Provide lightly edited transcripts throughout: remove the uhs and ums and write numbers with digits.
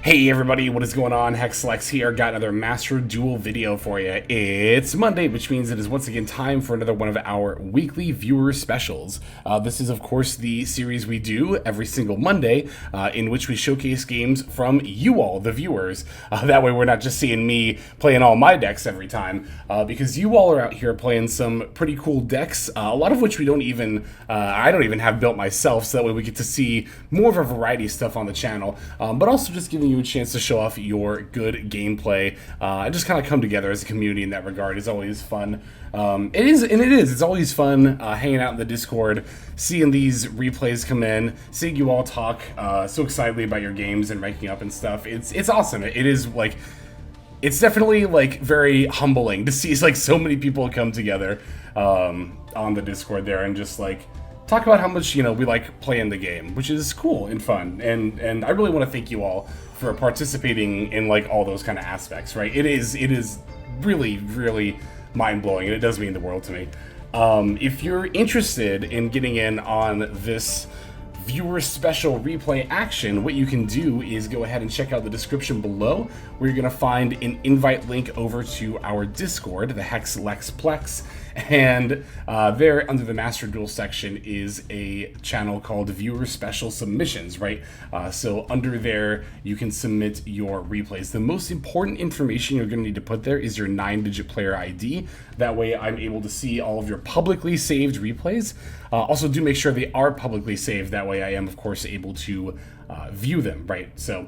Hey everybody, what is going on? HexLex here, got another Master Duel video for you. It's Monday, which means it is once again time for another one of our weekly viewer specials. This is of course the series we do every single Monday, in which we showcase games from you all, the viewers. That way we're not just seeing me playing all my decks every time, because you all are out here playing some pretty cool decks, a lot of which we don't even, I don't even have built myself, so that way we get to see more of a variety of stuff on the channel, but also just giving you a chance to show off your good gameplay and just kind of come together as a community in that regard is always fun. It's always fun hanging out in the Discord, seeing these replays come in, seeing you all talk so excitedly about your games and ranking up and stuff. It's awesome. It is like, it's definitely like very humbling to see like so many people come together on the Discord there and just like talk about how much, you know, we like playing the game, which is cool and fun. And I really want to thank you all for participating in like all those kind of aspects, right? It is really, really mind-blowing, and it does mean the world to me. If you're interested in getting in on this viewer special replay action, what you can do is go ahead and check out the description below, where you're going to find an invite link over to our Discord, the HexLexPlex, and there under the Master Duel section is a channel called Viewer Special Submissions, right? So under there you can submit your replays. The most important information you're going to need to put there is your 9-digit player ID. That way I'm able to see all of your publicly saved replays. Also do make sure they are publicly saved, that way I am of course able to view them, right? So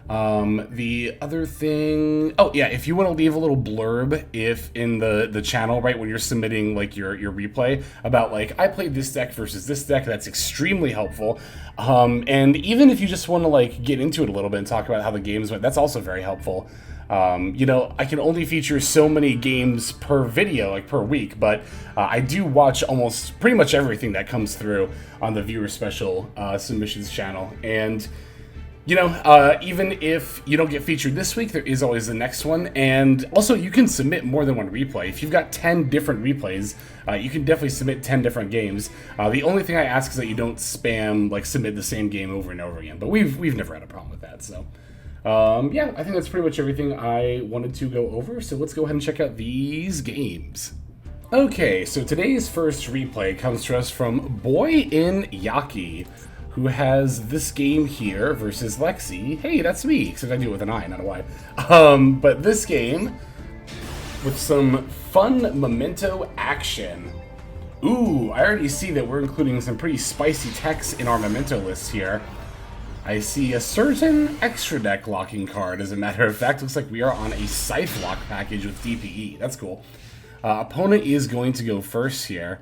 the other thing, oh yeah, if you want to leave a little blurb if in the channel, right, when you're submitting like your replay about like, I played this deck versus this deck, that's extremely helpful. And even if you just want to like get into it a little bit and talk about how the games went, that's also very helpful. You know, I can only feature so many games per video, like per week, but I do watch almost pretty much everything that comes through on the Viewer Special Submissions channel. And you know, even if you don't get featured this week, there is always the next one. And also, you can submit more than one replay. If you've got 10 different replays, you can definitely submit 10 different games. The only thing I ask is that you don't spam, like, submit the same game over and over again. But we've never had a problem with that, so yeah, I think that's pretty much everything I wanted to go over. So let's go ahead and check out these games. Okay, so today's first replay comes to us from Boy in Yaki, who has this game here versus Lexi. Hey, that's me, except I do it with an I, not a Y. But this game, with some fun Momento action. Ooh, I already see that we're including some pretty spicy text in our Memento list here. I see a certain extra deck locking card, as a matter of fact. Looks like we are on a Scythe lock package with DPE. That's cool. Opponent is going to go first here.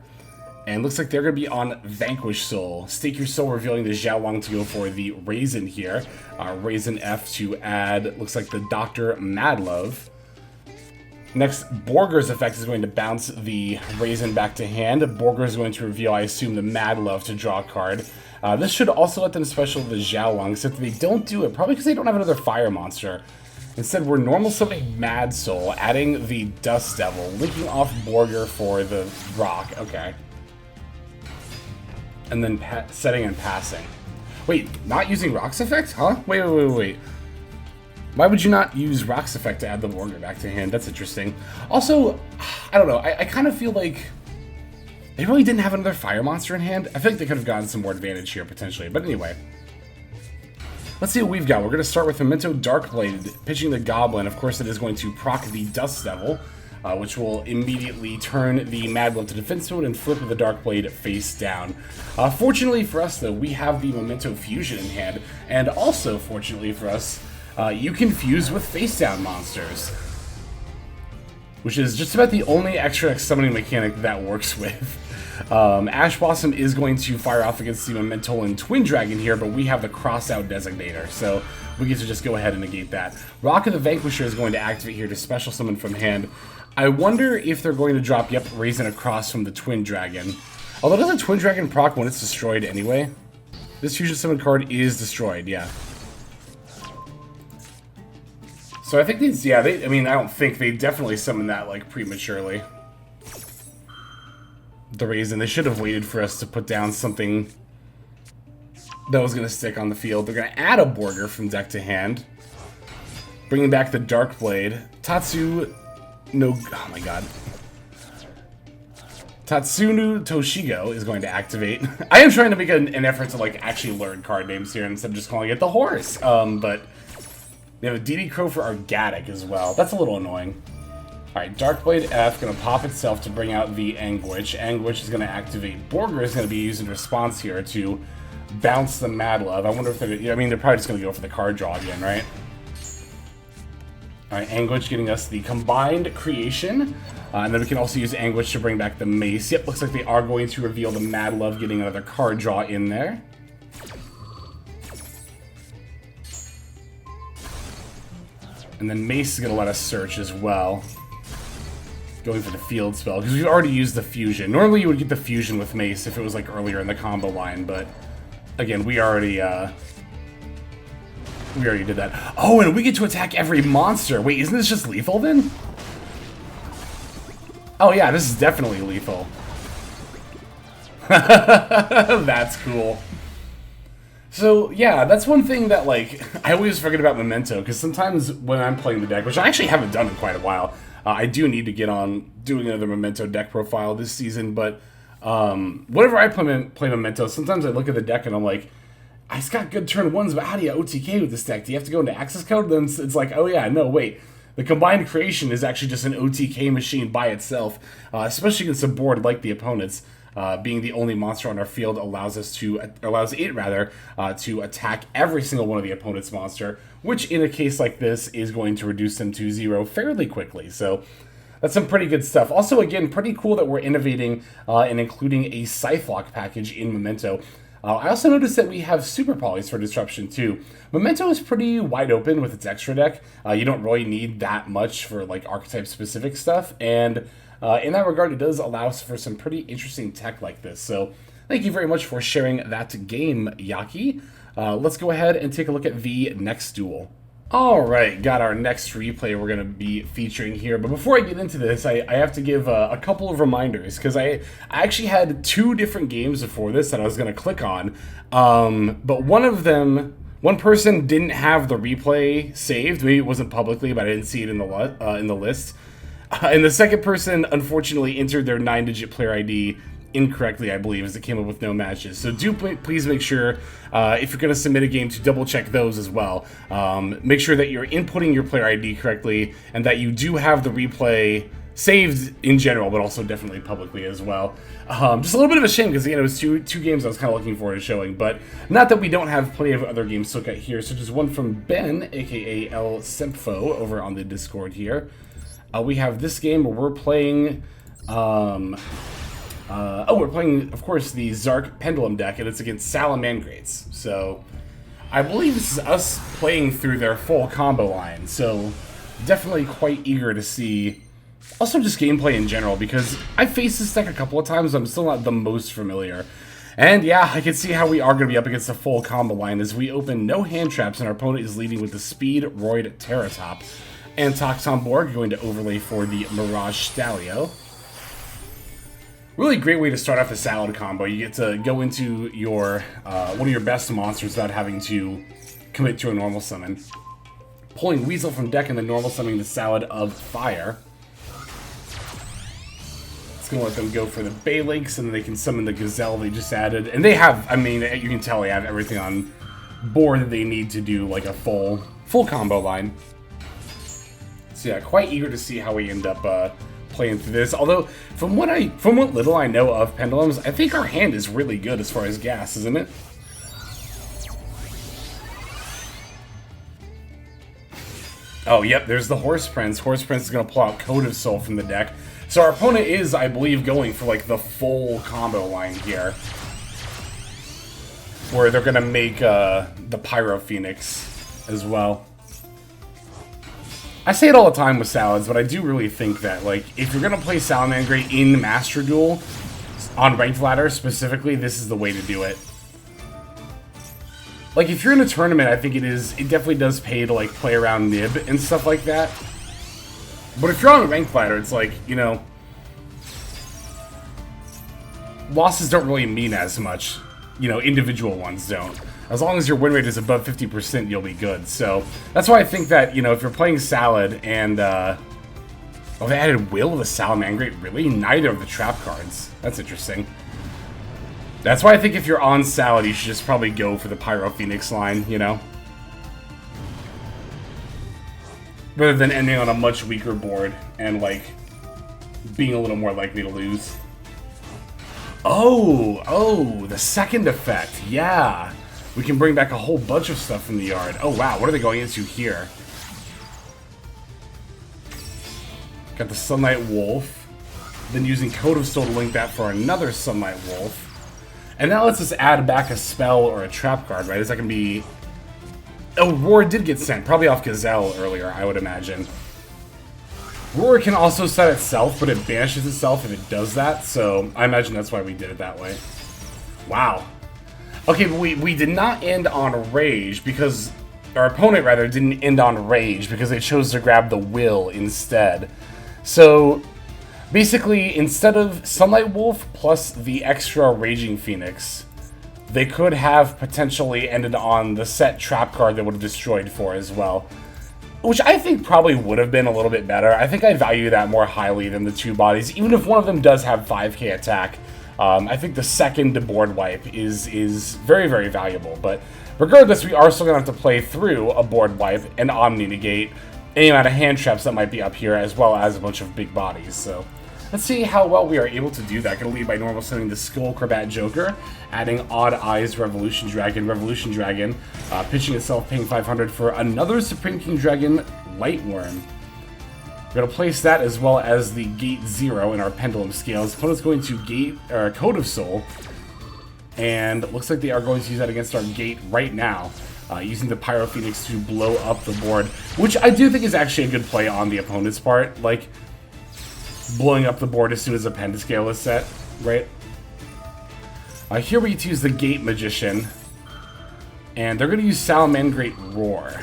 And looks like they're going to be on Vanquish Soul. Stake your soul, revealing the Xiaolong to go for the Raisin here. Raisin F to add, looks like the Dr. Madlove. Next, Borger's effect is going to bounce the Raisin back to hand. Borger is going to reveal, I assume, the Madlove to draw a card. This should also let them special the Xiaolong, except they don't do it, probably because they don't have another fire monster. Instead, we're normal summoning Mad Soul, adding the Dust Devil, linking off Borger for the Rock. Okay. And then setting and passing. Wait, not using Rock's effect? Huh? Wait. Why would you not use Rock's effect to add the Borger back to hand? That's interesting. Also, I don't know. I kind of feel like they really didn't have another fire monster in hand. I feel like they could have gotten some more advantage here, potentially. But anyway. Let's see what we've got. We're going to start with Momento Darkblade, pitching the Goblin. Of course, it is going to proc the Dust Devil, which will immediately turn the Madlove to defense mode and flip the Darkblade face down. Fortunately for us, though, we have the Momento Fusion in hand, and also, fortunately for us, you can fuse with face-down monsters, which is just about the only extra summoning mechanic that works with. Ash Blossom is going to fire off against the Memento and Twin Dragon here, but we have the Cross-Out Designator, so we get to just go ahead and negate that. Rock of the Vanquisher is going to activate here to special summon from hand. I wonder if they're going to drop, yep, Raisin across from the Twin Dragon. Although doesn't Twin Dragon proc when it's destroyed anyway? This fusion summon card is destroyed, yeah. So I think these, yeah, I mean, I don't think they definitely summon that, like, prematurely. The Raisin, they should have waited for us to put down something that was going to stick on the field. They're going to add a Borger from deck to hand. Bringing back the Dark Blade. Tatsu no... Oh my god. Tatsunu Toshigo is going to activate. I am trying to make an effort to like actually learn card names here instead of just calling it the Horus. But we have a DD Crow for Argatic as well. That's a little annoying. Alright, Darkblade F going to pop itself to bring out the Anguish. Anguish is going to activate. Borger is going to be used in response here to bounce the Mad Love. I wonder if they're... I mean, they're probably just going to go for the card draw again, right? Alright, Anguish getting us the combined creation. And then we can also use Anguish to bring back the Mace. Yep, looks like they are going to reveal the Mad Love, getting another card draw in there. And then Mace is going to let us search as well. Going for the field spell, because we've already used the fusion. Normally you would get the fusion with Mace if it was like earlier in the combo line, but again, we already did that. Oh, and we get to attack every monster. Wait, isn't this just lethal then? Oh yeah, this is definitely lethal. That's cool. So yeah, that's one thing that like I always forget about Memento, because sometimes when I'm playing the deck, which I actually haven't done in quite a while, I do need to get on doing another Memento deck profile this season, but whenever I play Memento, sometimes I look at the deck and I'm like, it's got good turn ones, but how do you OTK with this deck? Do you have to go into access code? Then it's like, oh yeah, no, wait. The combined creation is actually just an OTK machine by itself, especially against a board like the opponent's. Being the only monster on our field allows it to attack every single one of the opponent's monster, which in a case like this is going to reduce them to 0 fairly quickly. So that's some pretty good stuff. Also, again, pretty cool that we're innovating and including a Scythe Lock package in Memento. I also noticed that we have Super Polys for Disruption too. Memento is pretty wide open with its extra deck. You don't really need that much for like archetype specific stuff, and in that regard, it does allow for some pretty interesting tech like this. So thank you very much for sharing that game, Yaki. Let's go ahead and take a look at the next duel. Alright, got our next replay we're going to be featuring here. But before I get into this, I have to give a couple of reminders, because I actually had 2 different games before this that I was going to click on. But one person didn't have the replay saved. Maybe it wasn't publicly, but I didn't see it in the list. And the second person, unfortunately, entered their 9-digit player ID incorrectly, I believe, as it came up with no matches. So do please make sure, if you're going to submit a game, to double check those as well. Make sure that you're inputting your player ID correctly, and that you do have the replay saved in general, but also definitely publicly as well. Just a little bit of a shame, because again, it was two games I was kind of looking forward to showing, but not that we don't have plenty of other games to look at here. So just one from Ben, aka El Sempfo, over on the Discord here. We have this game where we're playing, we're playing, of course, the Zark Pendulum deck, and it's against Salamangrates. So, I believe this is us playing through their full combo line, so definitely quite eager to see, also just gameplay in general, because I faced this deck a couple of times, I'm still not the most familiar. And yeah, I can see how we are going to be up against the full combo line, as we open no hand traps, and our opponent is leading with the Speed Roid Terratop. And Toxon Borg going to overlay for the Mirage Stalio. Really great way to start off the Salad combo. You get to go into your one of your best monsters without having to commit to a normal summon. Pulling Weasel from deck and then normal summoning the Salad of Fire. It's going to let them go for the Balinks, and then they can summon the Gazelle they just added. And they have, I mean, you can tell they have everything on board that they need to do like a full combo line. So yeah, quite eager to see how we end up playing through this. Although, from what little I know of Pendulums, I think our hand is really good as far as gas, isn't it? Oh, yep, there's the Horse Prince. Horse Prince is going to pull out Code of Soul from the deck. So our opponent is, I believe, going for like the full combo line here, where they're going to make the Pyro Phoenix as well. I say it all the time with Salads, but I do really think that, like, if you're going to play Salamangreat in Master Duel, on Ranked Ladder specifically, this is the way to do it. Like, if you're in a tournament, I think it definitely does pay to, like, play around Nib and stuff like that. But if you're on a Ranked Ladder, it's like, you know, losses don't really mean as much. You know, individual ones don't. As long as your win rate is above 50%, you'll be good. So that's why I think that, you know, if you're playing Salad and, oh, they added Will to the Salamangreat? Really? Neither of the trap cards. That's interesting. That's why I think if you're on Salad, you should just probably go for the Pyro Phoenix line, you know? Rather than ending on a much weaker board and, like, being a little more likely to lose. Oh, the second effect, yeah. We can bring back a whole bunch of stuff from the yard. Oh, wow, what are they going into here? Got the Sunlight Wolf. Then using Code of Soul to link that for another Sunlight Wolf. And that lets us add back a spell or a trap card, right? Is that going to be... Oh, Roar did get sent, probably off Gazelle earlier, I would imagine. Roar can also set itself, but it banishes itself if it does that, so I imagine that's why we did it that way. Wow. Okay, but we did not end on Rage because... Our opponent, rather, didn't end on Rage because they chose to grab the Will instead. So, basically, instead of Sunlight Wolf plus the extra Raging Phoenix, they could have potentially ended on the set trap card that would have destroyed 4 as well. Which I think probably would have been a little bit better. I think I value that more highly than the 2 bodies, even if one of them does have 5k attack. I think the second board wipe is very, very valuable. But regardless, we are still going to have to play through a board wipe and Omni negate any amount of hand traps that might be up here, as well as a bunch of big bodies. So let's see how well we are able to do that. Going to lead by normal sending the Skull Crobat Joker, adding Odd Eyes Revolution Dragon, pitching itself, paying 500 for another Supreme King Dragon Lightworm. We're going to place that as well as the Gate 0 in our Pendulum Scales. Opponent's going to Code of Soul, and it looks like they are going to use that against our Gate right now, using the Pyro Phoenix to blow up the board, which I do think is actually a good play on the opponent's part, like blowing up the board as soon as a Pentascale is set, right? Here we get to use the Gate Magician, and they're going to use Salamangreat Roar.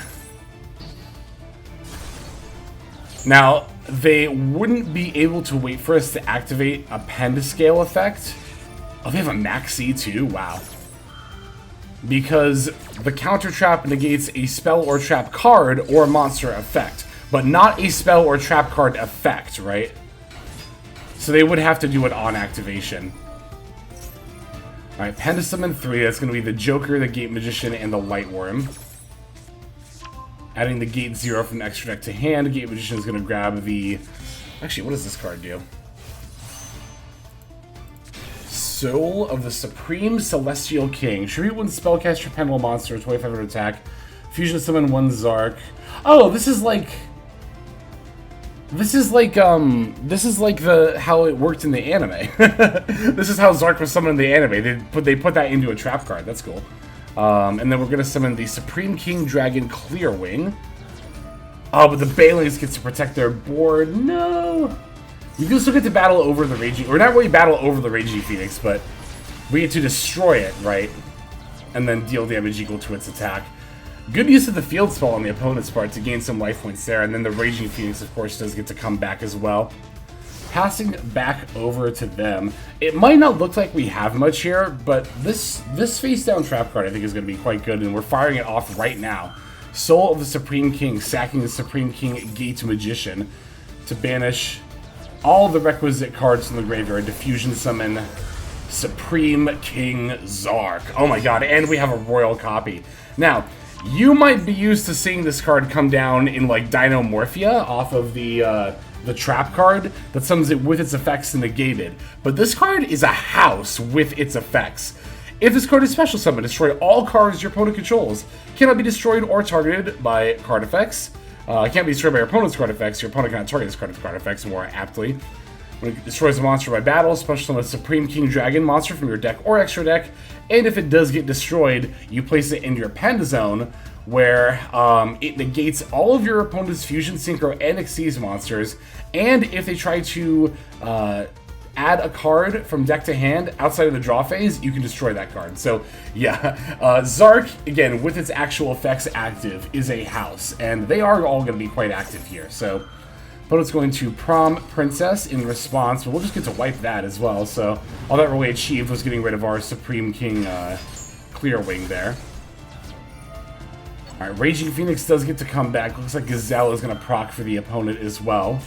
Now, they wouldn't be able to wait for us to activate a Pentascale effect. Oh, they have a Maxi too? Wow. Because the counter trap negates a spell or trap card or monster effect, but not a spell or trap card effect, right? So they would have to do it on activation. Alright, Pentasummon 3, that's going to be the Joker, the Gate Magician, and the Lightworm. Adding the Gate 0 from extra deck to hand, Gate Magician is going to grab the... Actually, what does this card do? Soul of the Supreme Celestial King. Tribute one spellcaster Pendulum monster, 2500 attack. Fusion summon 1 Zark. Oh, this is like how it worked in the anime. This is how Zark was summoned in the anime. They put that into a trap card. That's cool. And then we're gonna summon the Supreme King Dragon Clearwing. Oh, but the Balings gets to protect their board. No. We do still get to battle over the Raging, or not really battle over the Raging Phoenix, but we get to destroy it, right? And then deal damage equal to its attack. Good use of the field spell on the opponent's part to gain some life points there, and then the Raging Phoenix, of course, does get to come back as well. Passing back over to them. It might not look like we have much here, but this face-down trap card I think is going to be quite good, and we're firing it off right now. Soul of the Supreme King, sacking the Supreme King Gate Magician to banish all the requisite cards from the graveyard to fusion summon Supreme King Zark. Oh my god, and we have a royal copy. Now, you might be used to seeing this card come down in like Dinomorphia off of the trap card that summons it with its effects negated. But this card is a house with its effects. If this card is special summon, destroy all cards your opponent controls. Cannot be destroyed or targeted by card effects. It can't be destroyed by your opponent's card effects. Your opponent cannot target this card with card effects more aptly. When it destroys a monster by battle, special summon a Supreme King Dragon monster from your deck or extra deck. And if it does get destroyed, you place it in your Panda Zone, where it negates all of your opponent's Fusion, Synchro, and Xyz monsters. And if they try to add a card from deck to hand outside of the draw phase, you can destroy that card. So yeah, Zark, again, with its actual effects active, is a house, and they are all going to be quite active here. So opponent's going to Prom Princess in response, but we'll just get to wipe that as well. So all that really achieved was getting rid of our Supreme King Clearwing there. Alright, Raging Phoenix does get to come back. Looks like Gazelle is going to proc for the opponent as well.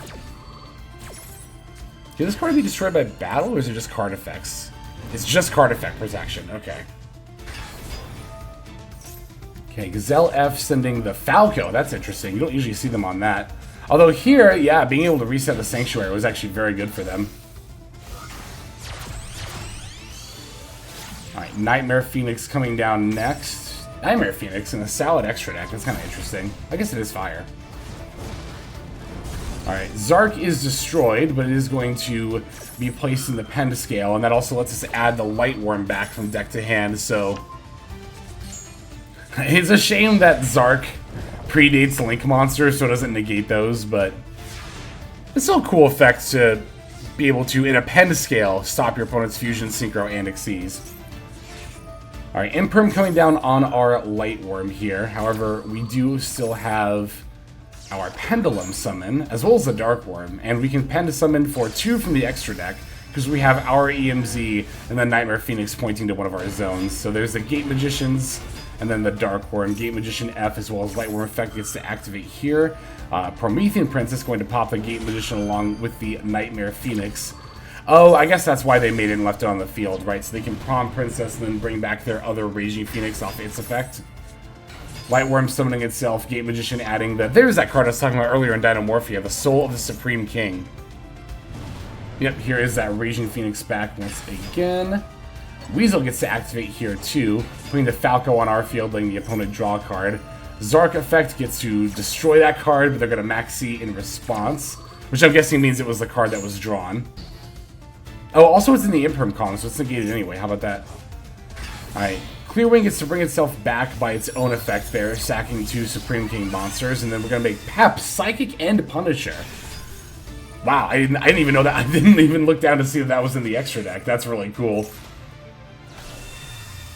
Can this card be destroyed by battle, or is it just card effects? It's just card effect protection. Okay. Okay, Gazelle F sending the Falco. That's interesting. You don't usually see them on that. Although here, yeah, being able to reset the Sanctuary was actually very good for them. Alright, Nightmare Phoenix coming down next. Nightmare Phoenix and a Salad extra deck. That's kind of interesting. I guess it is fire. Alright, Zark is destroyed, but it is going to be placed in the Pentascale, and that also lets us add the Light Worm back from deck to hand, so... It's a shame that Zark predates Link Monsters, so it doesn't negate those, but... It's still a cool effect to be able to, in a Pentascale, stop your opponent's Fusion, Synchro, and Xyz. Alright, Imperm coming down on our Light Worm here, however, we do still have... our Pendulum summon, as well as the Dark Worm, and we can Penta summon for 2 from the extra deck, because we have our EMZ and then Nightmare Phoenix pointing to one of our zones. So there's the Gate Magicians, and then the Dark Worm. Gate Magician F as well as Light Worm effect gets to activate here. Promethean Princess going to pop the Gate Magician along with the Nightmare Phoenix. Oh, I guess that's why they made it and left it on the field, right? So they can Prom Princess and then bring back their other Raging Phoenix off its effect. Light Worm summoning itself, Gate Magician adding the... There's that card I was talking about earlier in Dinomorphia, the Soul of the Supreme King. Yep, here is that Raging Phoenix back once again. Weasel gets to activate here too, putting the Falco on our field, letting the opponent draw a card. Zark effect gets to destroy that card, but they're going to Maxi in response, which I'm guessing means it was the card that was drawn. Oh, also it's in the Imperm column, so it's negated anyway. How about that? Alright. Clearwing gets to bring itself back by its own effect there, sacking 2 Supreme King monsters, and then we're going to make Pep, Psychic, and Punisher. Wow, I didn't even know that. I didn't even look down to see that was in the extra deck. That's really cool.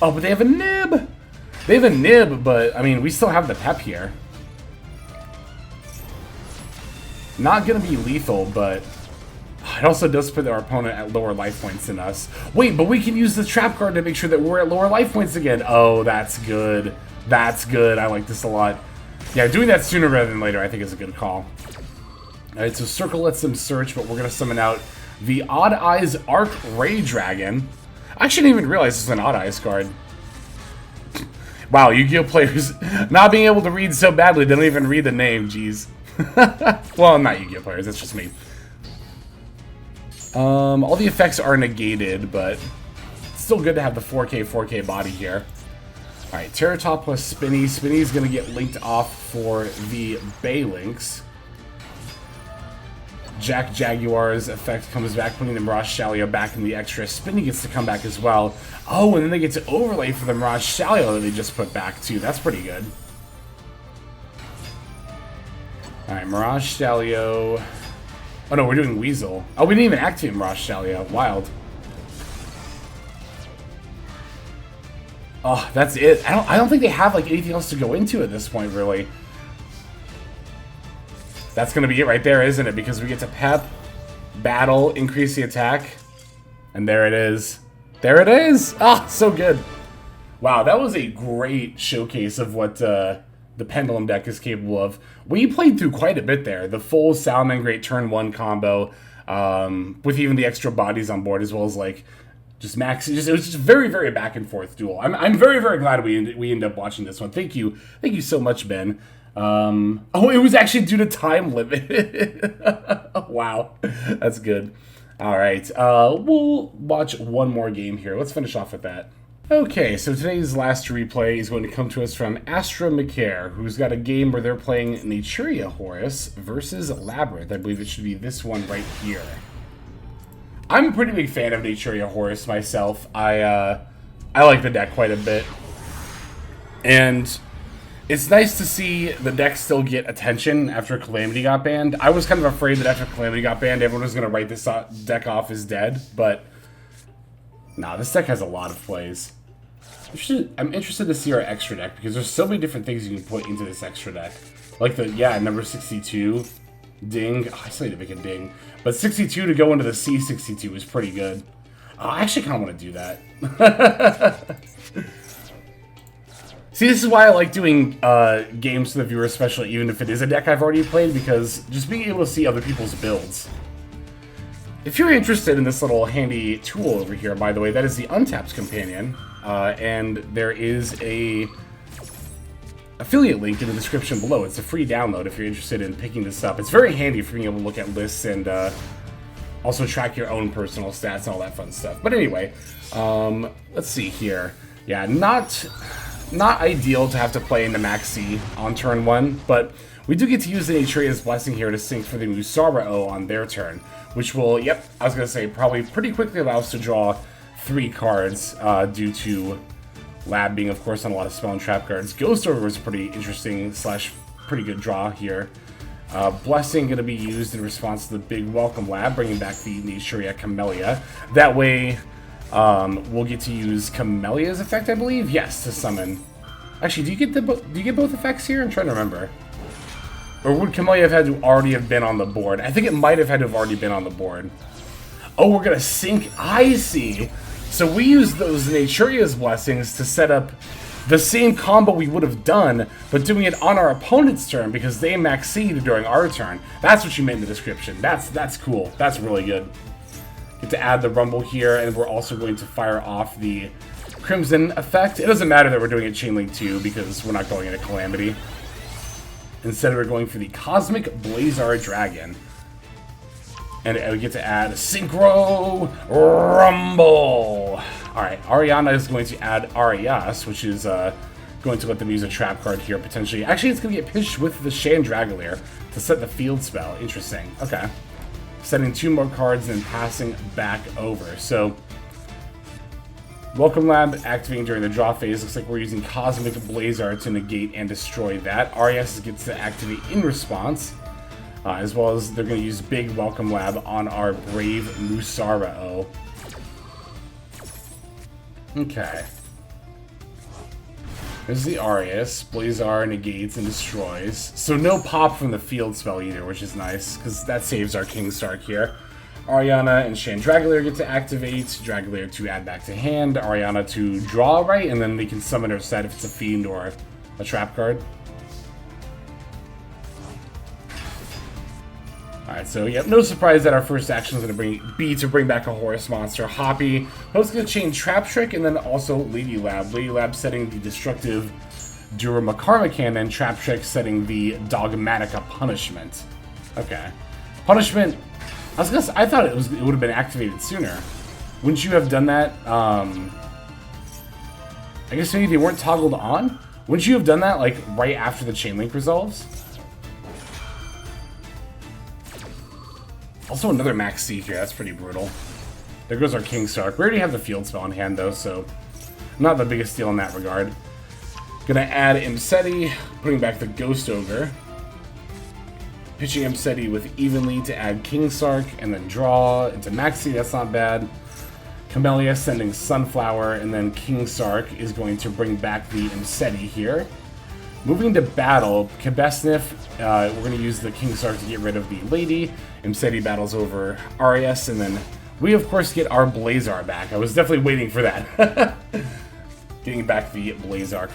Oh, but they have a Nib! They have a Nib, but, I mean, we still have the Pep here. Not going to be lethal, but... It also does put our opponent at lower life points than us. Wait, but we can use the trap card to make sure that we're at lower life points again. Oh, that's good. That's good. I like this a lot. Yeah, doing that sooner rather than later I think is a good call. Alright, so Circle lets them search, but we're going to summon out the Odd Eyes Arc Ray Dragon. I actually didn't even realize this was an Odd Eyes card. Wow, Yu-Gi-Oh! Players not being able to read so badly, they don't even read the name, jeez. Well, not Yu-Gi-Oh! Players, that's just me. All the effects are negated, but it's still good to have the 4K body here. Alright, Terratop plus Spinny. Spinny's gonna get linked off for the Baylinks. Jack Jaguar's effect comes back, putting the Mirage Shalio back in the extra. Spinny gets to come back as well. Oh, and then they get to overlay for the Mirage Shalio that they just put back, too. That's pretty good. Alright, Mirage Shalio... Oh no, we're doing Weasel. Oh, we didn't even activate Mirage Shalio. Wild. Oh, that's it. I don't think they have like anything else to go into at this point, really. That's gonna be it right there, isn't it? Because we get to Pep, Battle, increase the attack, and there it is. There it is! Ah, so good. Wow, that was a great showcase of what the Pendulum deck is capable of. We played through quite a bit there. The full Salmon Great turn 1 combo, with even the extra bodies on board, as well as like just max. It was just very, very back and forth duel. I'm very, very glad we ended up watching this one. Thank you so much, Ben. Oh, it was actually due to time limit. Wow, that's good. All right, we'll watch one more game here. Let's finish off with that. Okay, so today's last replay is going to come to us from Astra McCare, who's got a game where they're playing Naturia Horus versus Labyrinth. I believe it should be this one right here. I'm a pretty big fan of Naturia Horus myself. I like the deck quite a bit. And it's nice to see the deck still get attention after Calamity got banned. I was kind of afraid that after Calamity got banned, everyone was going to write this deck off as dead, but nah, this deck has a lot of plays. I'm interested to see our extra deck, because there's so many different things you can put into this extra deck. Like the, yeah, number 62, Ding. Oh, I still need to make a Ding. But 62 to go into the C62 is pretty good. Oh, I actually kind of want to do that. See, this is why I like doing games for the viewer special, even if it is a deck I've already played, because just being able to see other people's builds. If you're interested in this little handy tool over here, by the way, that is the Untapped Companion, and there is a affiliate link in the description below. It's a free download if you're interested in picking this up. It's very handy for being able to look at lists and also track your own personal stats and all that fun stuff. But anyway, let's see here. Yeah, not ideal to have to play into Max C on turn 1, but we do get to use the Naturia's Blessing here to sync for the Musara-O on their turn, which will, yep, I was going to say, probably pretty quickly allow us to draw 3 cards due to Lab being, of course, on a lot of spell and trap cards. Ghost Over was pretty interesting / pretty good draw here. Blessing going to be used in response to the big Welcome Lab, bringing back the Naturia Camellia. That way, we'll get to use Camellia's effect, I believe? Yes, to summon. Actually, do you get both effects here? I'm trying to remember. Or would Camellia have had to already have been on the board? I think it might have had to have already been on the board. Oh, we're going to sync. I see. So we use those Naturia's Blessings to set up the same combo we would have done, but doing it on our opponent's turn because they maxed during our turn. That's what you meant in the description. That's cool. That's really good. Get to add the Rumble here, and we're also going to fire off the Crimson effect. It doesn't matter that we're doing it Chain Link 2 because we're not going into Calamity. Instead, we're going for the Cosmic Blazar Dragon. And we get to add Synchro Rumble. Alright, Ariana is going to add Arias, which is going to let them use a trap card here, potentially. Actually, it's going to get pitched with the Chandragalier to set the field spell. Interesting. Okay. Setting 2 more cards and then passing back over. So, Welcome Lab activating during the draw phase. Looks like we're using Cosmic Blazar to negate and destroy that. Arias gets to activate in response. As well as they're going to use Big Welcome Lab on our Brave Musara-O. Okay. There's the Arias. Blazar negates and destroys. So no pop from the field spell either, which is nice, because that saves our King Stark here. Ariana and Chandragalier get to activate. Dragalier to add back to hand. Ariana to draw, right? And then we can summon her set if it's a Fiend or a trap card. Alright, so yeah, no surprise that our first action is going to bring back a Horus monster. Hoppy. Hope's going to chain Trap Trick and then also Lady Lab. Lady Lab setting the destructive Durama Karma Cannon. Trap Trick setting the Dogmatica Punishment. Okay. Punishment. I thought it would have been activated sooner. Wouldn't you have done that? I guess maybe they weren't toggled on? Wouldn't you have done that like right after the Chain Link resolves? Also another Max C here, that's pretty brutal. There goes our King Stark. We already have the field spell in hand though, so not the biggest deal in that regard. Gonna add Imseti, putting back the Ghost Ogre. Pitching Imseti with Evenly to add King Stark, and then draw into Max C, that's not bad. Camellia sending Sunflower, and then King Stark is going to bring back the Imseti here. Moving to battle, Kabesnif, we're going to use the King Stark to get rid of the Lady. Imseti battles over Arias, and then we, of course, get our Blazar back. I was definitely waiting for that. Getting back the Blazar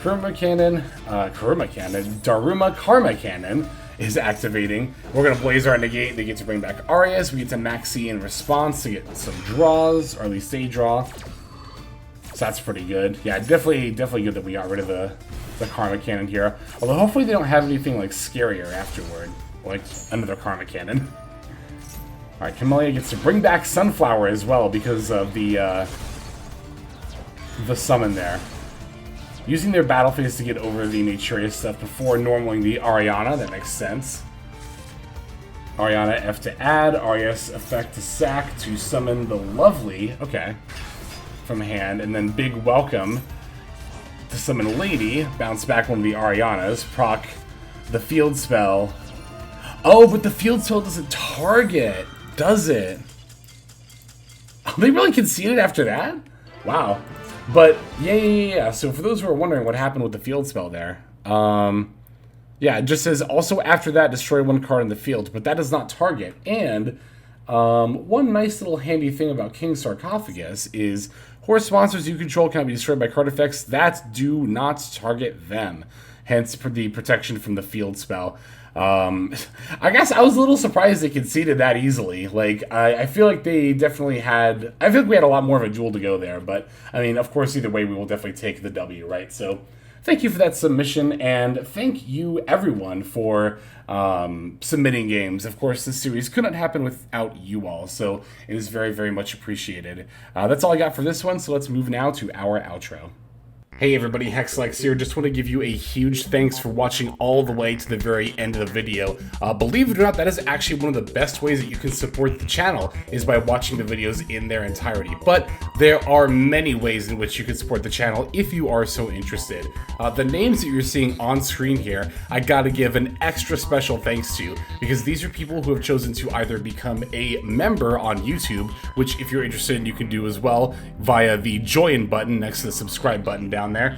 Daruma Karma Cannon is activating. We're going to Blazar negate. They get to bring back Arias. We get to Max C in response to get some draws, or at least a draw. So that's pretty good. Yeah, definitely good that we got rid of the Karma Cannon here. Although hopefully they don't have anything like scarier afterward. Like another Karma Cannon. Alright, Camellia gets to bring back Sunflower as well because of the summon there. Using their battle phase to get over the Naturia stuff before normaling the Ariana, that makes sense. Ariana F to add, Arias effect to sack to summon the Lovely, okay, from hand, and then Big Welcome to summon Lady, bounce back one of the Arianas, proc the field spell. Oh, but the field spell doesn't target, does it? Oh, they really conceded after that? Wow. But, yeah. So for those who are wondering what happened with the field spell there, yeah, it just says, also after that, destroy one card in the field, but that does not target. And one nice little handy thing about King Sarcophagus is Horus monsters you control cannot be destroyed by card effects that do not target them. Hence the protection from the field spell. I guess I was a little surprised they conceded that easily. Like, I feel like they definitely had... I feel like we had a lot more of a duel to go there. But, I mean, of course, either way, we will definitely take the W, right? So, thank you for that submission, and thank you, everyone, for submitting games. Of course, this series couldn't happen without you all, so it is very, very much appreciated. That's all I got for this one, so let's move now to our outro. Hey everybody, Hexlex here. Just want to give you a huge thanks for watching all the way to the very end of the video. Believe it or not, that is actually one of the best ways that you can support the channel, is by watching the videos in their entirety. But there are many ways in which you can support the channel if you are so interested. The names that you're seeing on screen here, I gotta give an extra special thanks to, because these are people who have chosen to either become a member on YouTube, which if you're interested you can do as well via the join button next to the subscribe button down there,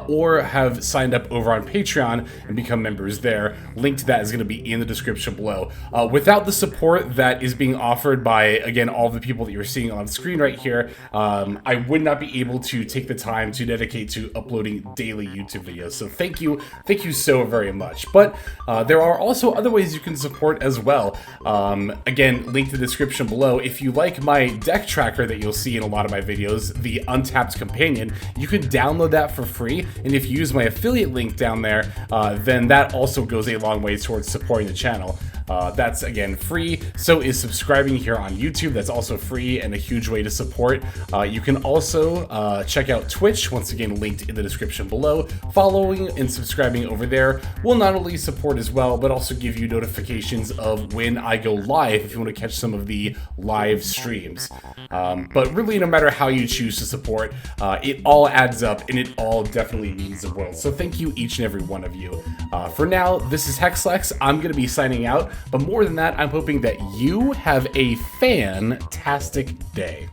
or have signed up over on Patreon and become members there. Link to that is going to be in the description below. Without the support that is being offered by, again, all the people that you're seeing on screen right here, I would not be able to take the time to dedicate to uploading daily YouTube videos. So thank you so very much. But there are also other ways you can support as well. Again, link to the description below. If you like my deck tracker that you'll see in a lot of my videos, the Untapped Companion, you can download that for free, and if you use my affiliate link down there, then that also goes a long way towards supporting the channel. That's, again, free. So is subscribing here on YouTube. That's also free and a huge way to support. You can also check out Twitch, once again linked in the description below. Following and subscribing over there will not only support as well, but also give you notifications of when I go live if you want to catch some of the live streams. But really, no matter how you choose to support, it all adds up, and it all definitely means the world. So thank you, each and every one of you. For now, this is Hexlex. I'm going to be signing out, but more than that, I'm hoping that you have a fantastic day.